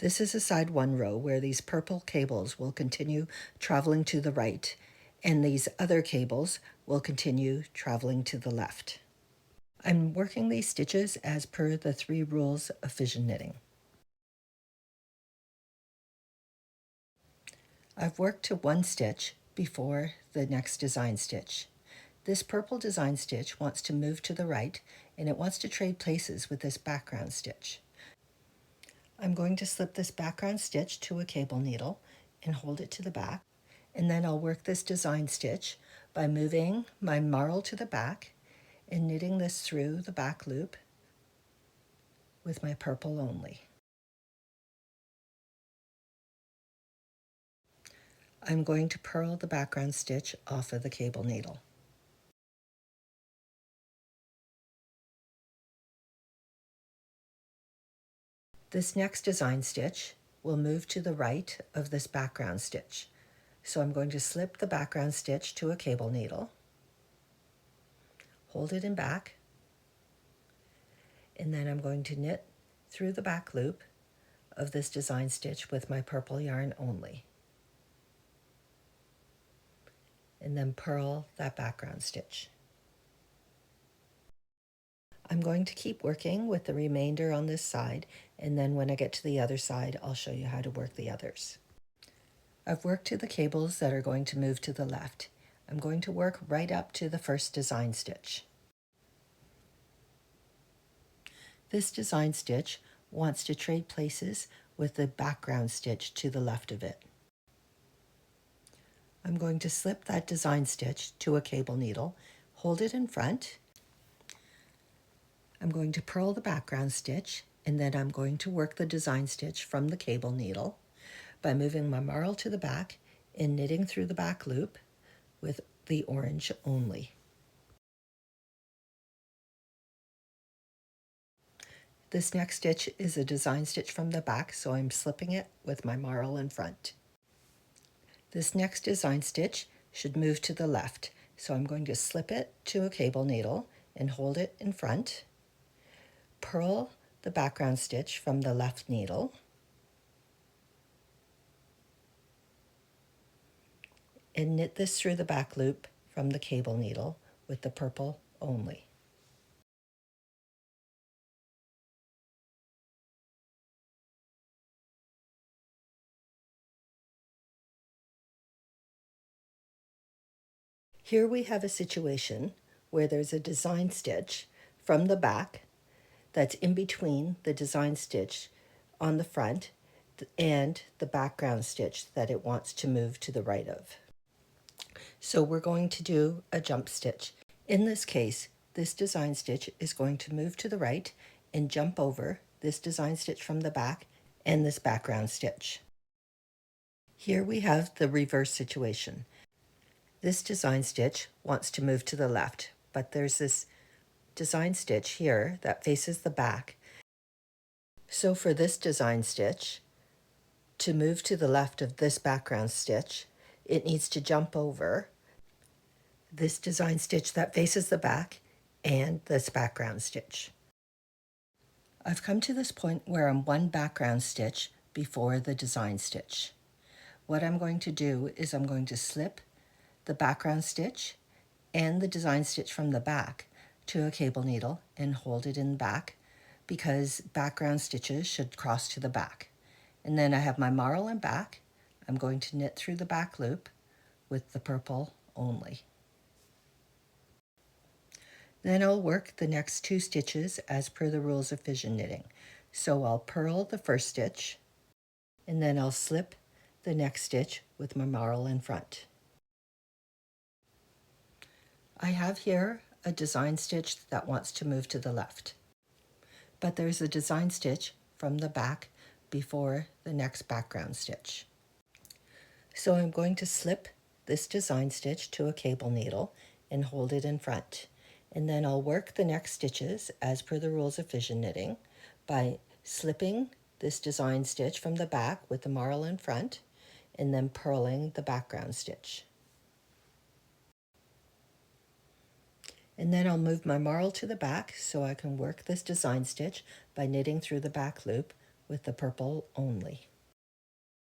This is a side 1 row where these purple cables will continue traveling to the right, and these other cables will continue traveling to the left. I'm working these stitches as per the 3 rules of fission knitting. I've worked to 1 stitch before the next design stitch. This purple design stitch wants to move to the right, and it wants to trade places with this background stitch. I'm going to slip this background stitch to a cable needle and hold it to the back, and then I'll work this design stitch by moving my marl to the back and knitting this through the back loop with my purple only. I'm going to purl the background stitch off of the cable needle. This next design stitch will move to the right of this background stitch. So I'm going to slip the background stitch to a cable needle, hold it in back, and then I'm going to knit through the back loop of this design stitch with my purple yarn only, and then purl that background stitch. I'm going to keep working with the remainder on this side, and then when I get to the other side, I'll show you how to work the others. I've worked to the cables that are going to move to the left. I'm going to work right up to the first design stitch. This design stitch wants to trade places with the background stitch to the left of it. I'm going to slip that design stitch to a cable needle, hold it in front. I'm going to purl the background stitch, and then I'm going to work the design stitch from the cable needle by moving my marl to the back and knitting through the back loop with the orange only. This next stitch is a design stitch from the back, so I'm slipping it with my marl in front. This next design stitch should move to the left, so I'm going to slip it to a cable needle and hold it in front, purl the background stitch from the left needle, and knit this through the back loop from the cable needle with the purple only. Here we have a situation where there's a design stitch from the back that's in between the design stitch on the front and the background stitch that it wants to move to the right of. So we're going to do a jump stitch. In this case, this design stitch is going to move to the right and jump over this design stitch from the back and this background stitch. Here we have the reverse situation. This design stitch wants to move to the left, but there's this design stitch here that faces the back. So for this design stitch to move to the left of this background stitch, it needs to jump over this design stitch that faces the back and this background stitch. I've come to this point where I'm 1 background stitch before the design stitch. What I'm going to do is I'm going to slip the background stitch and the design stitch from the back to a cable needle and hold it in back, because background stitches should cross to the back. And then I have my marl in back. I'm going to knit through the back loop with the purple only. Then I'll work the next 2 stitches as per the rules of fission knitting. So I'll purl the first stitch, and then I'll slip the next stitch with my marl in front. I have here a design stitch that wants to move to the left, but there's a design stitch from the back before the next background stitch. So I'm going to slip this design stitch to a cable needle and hold it in front. And then I'll work the next stitches as per the rules of fission knitting by slipping this design stitch from the back with the marl in front and then purling the background stitch. And then I'll move my marl to the back so I can work this design stitch by knitting through the back loop with the purple only.